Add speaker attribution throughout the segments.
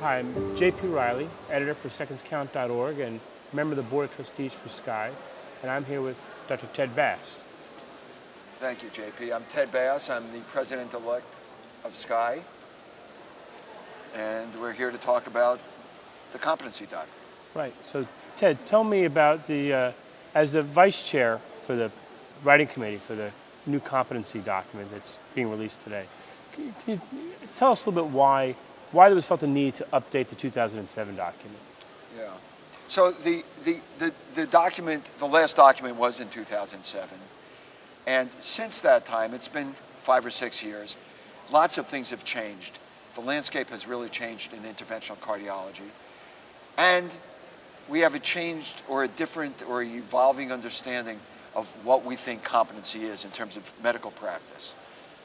Speaker 1: Hi, I'm J.P. Reilly, editor for secondscount.org and member of the Board of Trustees for SCAI, and I'm here with Dr. Ted Bass.
Speaker 2: Thank you, JP. I'm Ted Bass. I'm the president-elect of SCAI, and we're here to talk about the competency document.
Speaker 1: Right. So, Ted, tell me about as the vice chair for the writing committee for the new competency document that's being released today. Can you tell us a little bit why there was felt the need to update the 2007 document?
Speaker 2: Yeah. So the document, the last document was in 2007. And since that time, it's been 5 or 6 years, lots of things have changed. The landscape has really changed in interventional cardiology. And we have a changed or a different or evolving understanding of what we think competency is in terms of medical practice.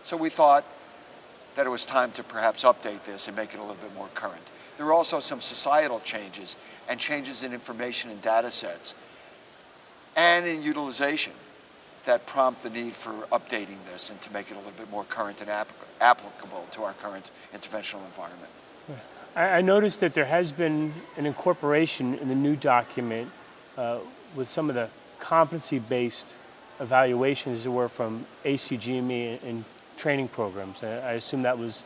Speaker 2: So we thought that it was time to perhaps update this and make it a little bit more current. There were also some societal changes and changes in information and data sets and in utilization that prompt the need for updating this and to make it a little bit more current and applicable to our current interventional environment.
Speaker 1: I noticed that there has been an incorporation in the new document with some of the competency-based evaluations, as it were, from ACGME and training programs. I assume that was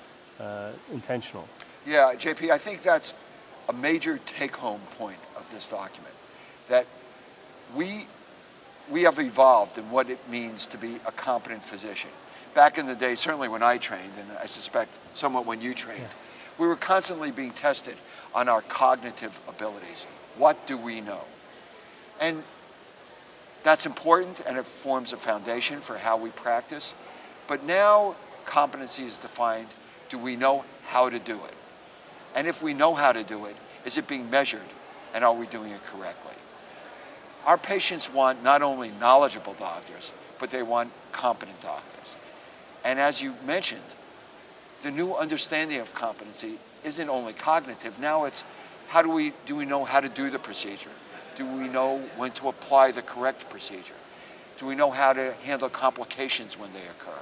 Speaker 1: intentional.
Speaker 2: Yeah, JP, I think that's a major take-home point of this document, that we have evolved in what it means to be a competent physician. Back in the day, certainly when I trained, and I suspect somewhat when you trained, we were constantly being tested on our cognitive abilities. What do we know? And that's important, and it forms a foundation for how we practice. But now competency is defined, do we know how to do it? And if we know how to do it, is it being measured, and are we doing it correctly? Our patients want not only knowledgeable doctors, but they want competent doctors. And as you mentioned, the new understanding of competency isn't only cognitive. Now it's do we know how to do the procedure? Do we know when to apply the correct procedure? Do we know how to handle complications when they occur?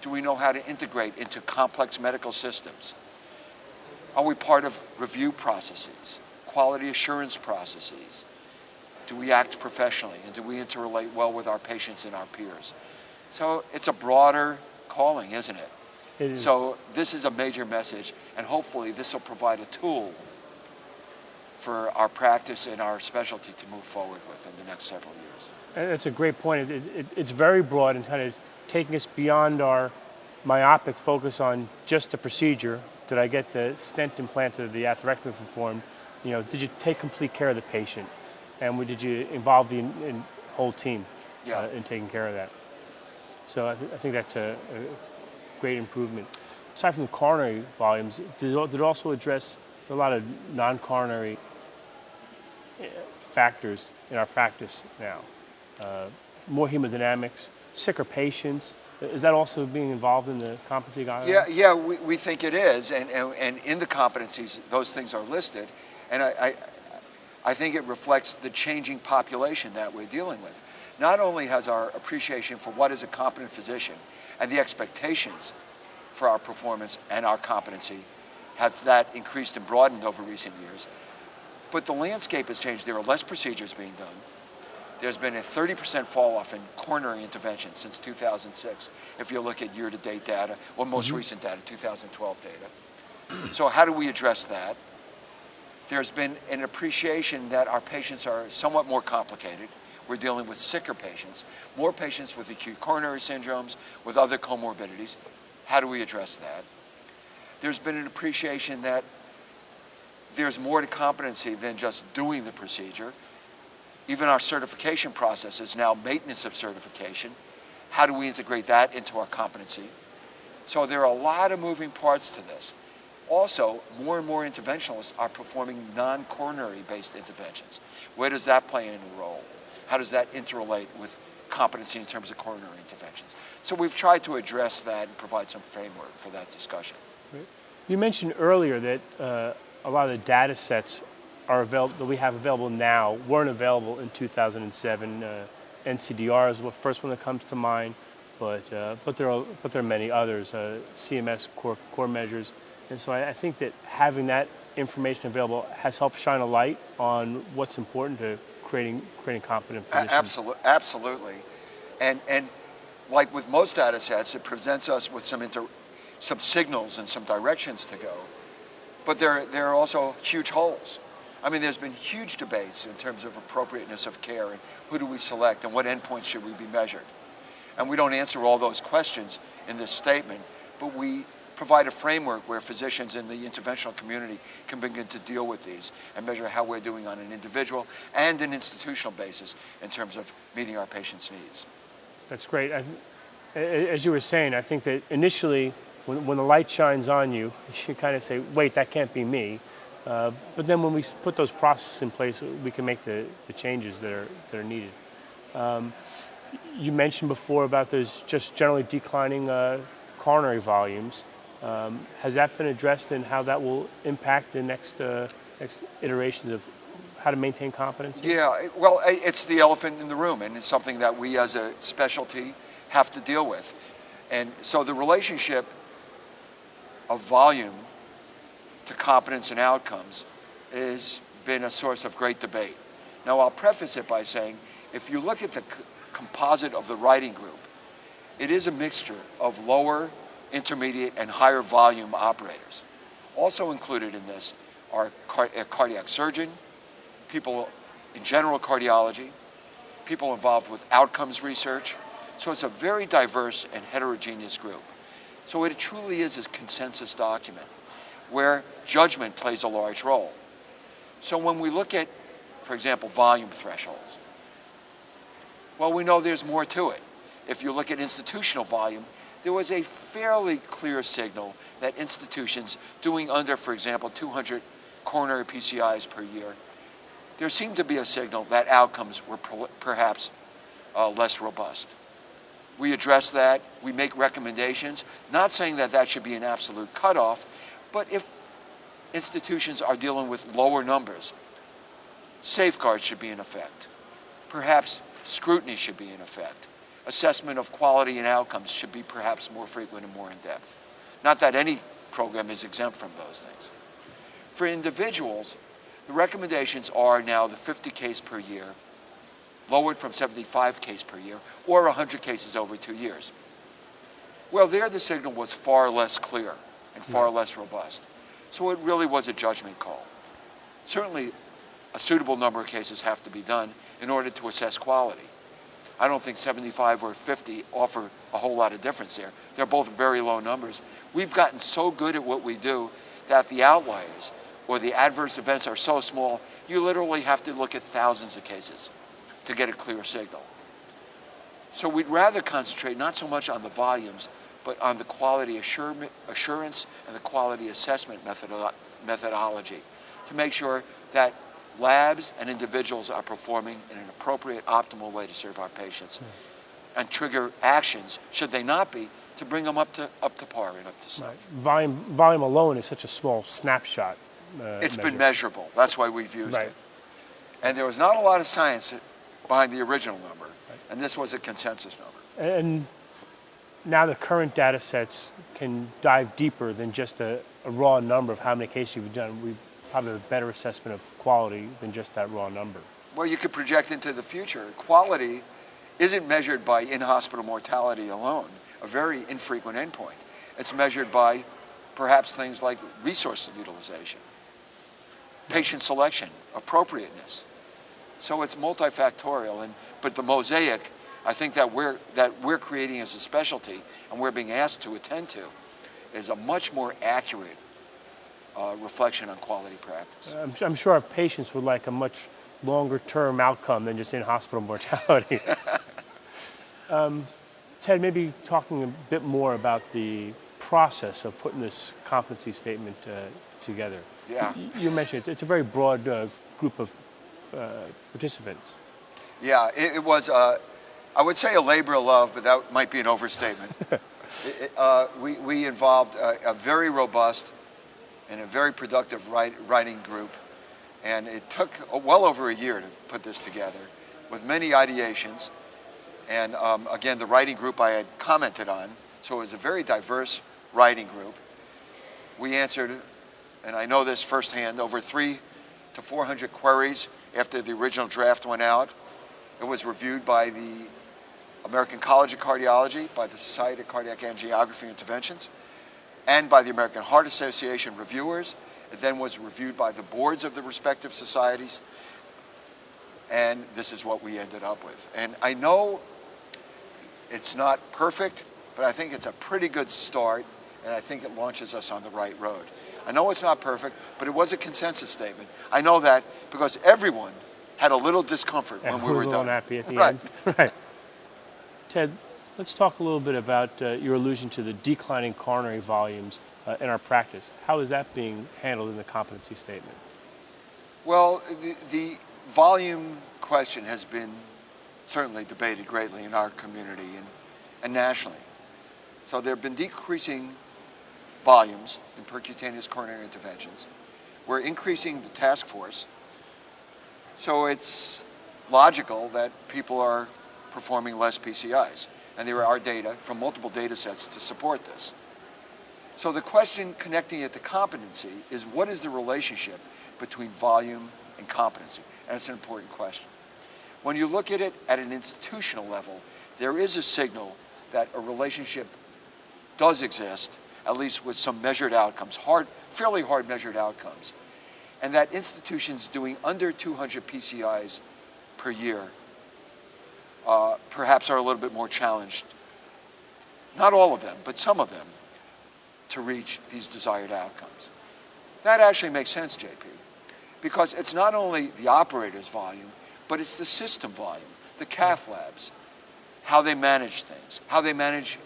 Speaker 2: Do we know how to integrate into complex medical systems? Are we part of review processes, quality assurance processes? Do we act professionally, and do we interrelate well with our patients and our peers? So it's a broader calling, isn't it?
Speaker 1: It is.
Speaker 2: So this is a major message, and hopefully this will provide a tool for our practice and our specialty to move forward with in the next several years.
Speaker 1: And that's a great point. It's very broad and kind of taking us beyond our myopic focus on just the procedure. Did I get the stent implanted, the atherectomy performed? You know, did you take complete care of the patient? And did you involve the whole team in taking care of that? So I think that's a great improvement. Aside from the coronary volumes, did it also address a lot of non-coronary factors in our practice now? More hemodynamics, sicker patients. Is that also being involved in the competency guidelines?
Speaker 2: Yeah, we think it is, and in the competencies, those things are listed, and I think it reflects the changing population that we're dealing with. Not only has our appreciation for what is a competent physician and the expectations for our performance and our competency have that increased and broadened over recent years, but the landscape has changed. There are less procedures being done. There's been a 30% fall off in coronary interventions since 2006, if you look at year-to-date data, or most recent data, 2012 data. So how do we address that? There's been an appreciation that our patients are somewhat more complicated. We're dealing with sicker patients, more patients with acute coronary syndromes, with other comorbidities. How do we address that? There's been an appreciation that there's more to competency than just doing the procedure. Even our certification process is now maintenance of certification. How do we integrate that into our competency? So there are a lot of moving parts to this. Also, more and more interventionalists are performing non-coronary based interventions. Where does that play in a role? How does that interrelate with competency in terms of coronary interventions? So we've tried to address that and provide some framework for that discussion.
Speaker 1: Right. You mentioned earlier that a lot of the data sets that we have available now weren't available in 2007. NCDR is the first one that comes to mind, but there are many others. CMS core measures, and so I think that having that information available has helped shine a light on what's important to creating competent physicians?
Speaker 2: Absolutely. And like with most data sets, it presents us with some signals and some directions to go. But there are also huge holes. I mean, there's been huge debates in terms of appropriateness of care and who do we select and what endpoints should we be measured. And we don't answer all those questions in this statement, but we provide a framework where physicians in the interventional community can begin to deal with these and measure how we're doing on an individual and an institutional basis in terms of meeting our patients' needs.
Speaker 1: That's great. As you were saying, I think that initially, when the light shines on you, you should kind of say, wait, that can't be me. But then when we put those processes in place, we can make the changes that are needed. You mentioned before about those just generally declining coronary volumes. Has that been addressed and how that will impact the next iterations of how to maintain competency?
Speaker 2: Yeah, well, it's the elephant in the room, and it's something that we as a specialty have to deal with. And so the relationship of volume to competence and outcomes has been a source of great debate. Now, I'll preface it by saying, if you look at the composite of the writing group, it is a mixture of lower, intermediate, and higher volume operators. Also included in this are a cardiac surgeon, people in general cardiology, people involved with outcomes research. So it's a very diverse and heterogeneous group. So it truly is a consensus document where judgment plays a large role. So when we look at, for example, volume thresholds, well, we know there's more to it. If you look at institutional volume, there was a fairly clear signal that institutions doing under, for example, 200 coronary PCIs per year, there seemed to be a signal that outcomes were perhaps less robust. We address that, we make recommendations, not saying that that should be an absolute cutoff, but if institutions are dealing with lower numbers, safeguards should be in effect. Perhaps scrutiny should be in effect. Assessment of quality and outcomes should be perhaps more frequent and more in depth. Not that any program is exempt from those things. For individuals, the recommendations are now the 50 case per year, lowered from 75 case per year, or 100 cases over 2 years. Well, there the signal was far less clear and far less robust. So it really was a judgment call. Certainly, a suitable number of cases have to be done in order to assess quality. I don't think 75 or 50 offer a whole lot of difference there. They're both very low numbers. We've gotten so good at what we do that the outliers or the adverse events are so small, you literally have to look at thousands of cases to get a clear signal. So we'd rather concentrate not so much on the volumes, but on the quality assurance and the quality assessment methodology to make sure that labs and individuals are performing in an appropriate, optimal way to serve our patients and trigger actions, should they not be, to bring them up to par and up to snuff.
Speaker 1: Right. Volume alone is such a small snapshot.
Speaker 2: It's been measurable. That's why we've used it. And there was not a lot of science behind the original number, and this was a consensus number.
Speaker 1: And now the current data sets can dive deeper than just a raw number of how many cases you've done. We probably have a better assessment of quality than just that raw number.
Speaker 2: Well, you could project into the future. Quality isn't measured by in-hospital mortality alone, a very infrequent endpoint. It's measured by perhaps things like resource utilization, patient selection, appropriateness. So it's multifactorial, but the mosaic, I think that we're creating as a specialty and we're being asked to attend to, is a much more accurate reflection on quality practice.
Speaker 1: I'm sure our patients would like a much longer-term outcome than just in-hospital mortality. Ted, maybe talking a bit more about the process of putting this competency statement together.
Speaker 2: Yeah.
Speaker 1: You mentioned it's a very broad group of participants.
Speaker 2: Yeah, it was, I would say a labor of love, but that might be an overstatement. We involved a very robust and a very productive writing group, and it took well over a year to put this together with many ideations. And again, the writing group I had commented on, so it was a very diverse writing group. We answered and I know this firsthand, over 300 to 400 queries after the original draft went out. It was reviewed by the American College of Cardiology, by the Society of Cardiac Angiography Interventions, and by the American Heart Association reviewers. It then was reviewed by the boards of the respective societies, and this is what we ended up with. And I know it's not perfect, but I think it's a pretty good start, and I think it launches us on the right road. I know it's not perfect, but it was a consensus statement. I know that because everyone had a little discomfort when we were done.
Speaker 1: A little unhappy at the
Speaker 2: Right.
Speaker 1: end. Right. Ted, let's talk a little bit about your allusion to the declining coronary volumes in our practice. How is that being handled in the competency statement?
Speaker 2: Well, the volume question has been certainly debated greatly in our community and nationally. So there have been decreasing volumes in percutaneous coronary interventions. We're increasing the task force. So it's logical that people are performing less PCIs. And there are data from multiple data sets to support this. So the question connecting it to competency is, what is the relationship between volume and competency? And it's an important question. When you look at it at an institutional level, there is a signal that a relationship does exist, at least with some measured outcomes, fairly hard measured outcomes. And that institutions doing under 200 PCIs per year perhaps are a little bit more challenged. Not all of them, but some of them, to reach these desired outcomes. That actually makes sense, JP, because it's not only the operator's volume, but it's the system volume, the cath labs, how they manage things, how they manage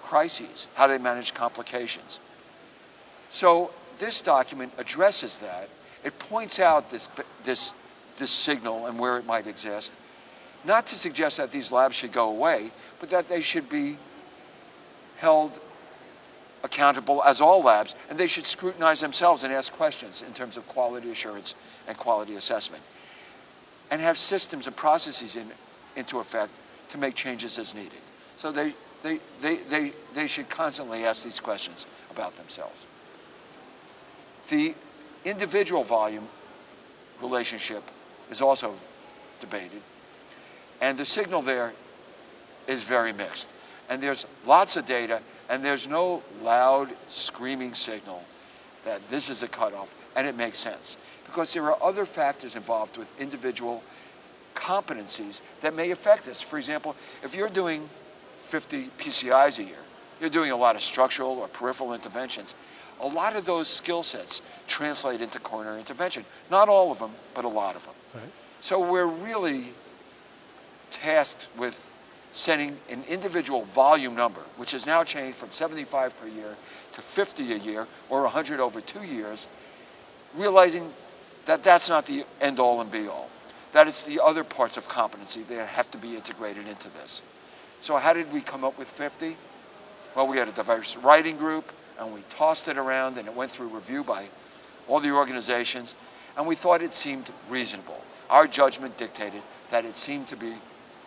Speaker 2: crises, how they manage complications. So this document addresses that. It points out this signal and where it might exist, not to suggest that these labs should go away, but that they should be held accountable as all labs, and they should scrutinize themselves and ask questions in terms of quality assurance and quality assessment, and have systems and processes into effect to make changes as needed. So they should constantly ask these questions about themselves. The individual volume relationship is also debated, and the signal there is very mixed. And there's lots of data, and there's no loud, screaming signal that this is a cutoff, and it makes sense. Because there are other factors involved with individual competencies that may affect this. For example, if you're doing 50 PCIs a year, you're doing a lot of structural or peripheral interventions, a lot of those skill sets translate into coronary intervention. Not all of them, but a lot of them.
Speaker 1: Right.
Speaker 2: So we're really tasked with setting an individual volume number, which has now changed from 75 per year to 50 a year, or 100 over 2 years, realizing that that's not the end-all and be-all, that it's the other parts of competency that have to be integrated into this. So how did we come up with 50? Well, we had a diverse writing group, and we tossed it around, and it went through review by all the organizations, and we thought it seemed reasonable. Our judgment dictated that it seemed to be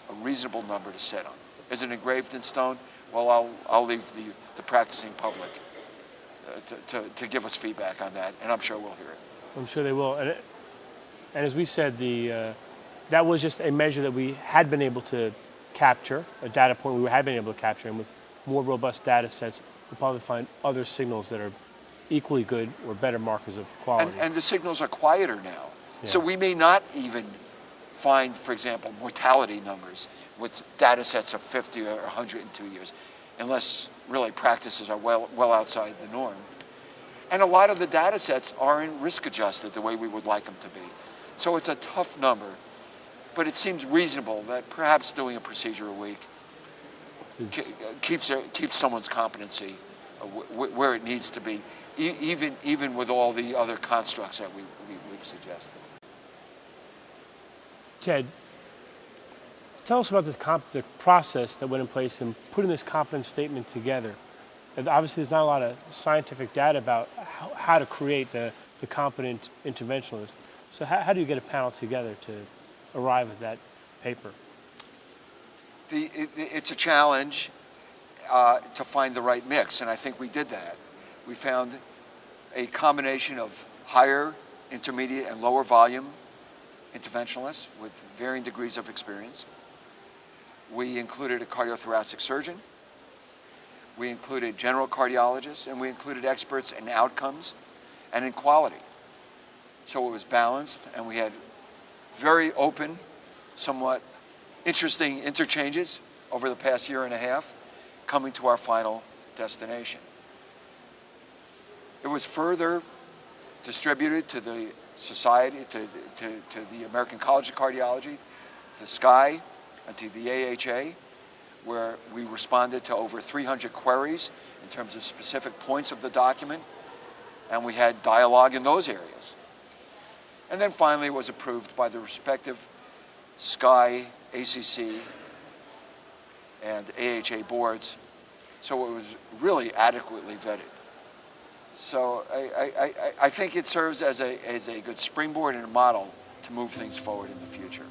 Speaker 2: a reasonable number to set on. Is it engraved in stone? Well, I'll leave the practicing public to give us feedback on that, and I'm sure we'll hear it.
Speaker 1: I'm sure they will. And as we said, that was just a measure that we had been able to capture, a data point we had been able to capture, and with more robust data sets, we'll probably find other signals that are equally good or better markers of quality.
Speaker 2: And the signals are quieter now.
Speaker 1: Yeah.
Speaker 2: So we may not even find, for example, mortality numbers with data sets of 50 or 100 in 2 years, unless really practices are well outside the norm. And a lot of the data sets aren't risk adjusted the way we would like them to be. So it's a tough number, but it seems reasonable that perhaps doing a procedure a week keeps someone's competency where it needs to be, even with all the other constructs that we've suggested.
Speaker 1: Ted, tell us about the process that went in place in putting this competence statement together. And obviously, there's not a lot of scientific data about how to create the competent interventionalist. So how do you get a panel together to arrive at that paper?
Speaker 2: It's a challenge to find the right mix, and I think we did that. We found a combination of higher, intermediate, and lower volume interventionalists with varying degrees of experience. We included a cardiothoracic surgeon. We included general cardiologists, and we included experts in outcomes and in quality. So it was balanced, and we had very open, somewhat interesting interchanges over the past year and a half, coming to our final destination. It was further distributed to the society, to the American College of Cardiology, to SCAI, and to the AHA, where we responded to over 300 queries in terms of specific points of the document, and we had dialogue in those areas. And then finally it was approved by the respective SCAI, ACC, and AHA boards, so it was really adequately vetted. So I think it serves as a good springboard and a model to move things forward in the future.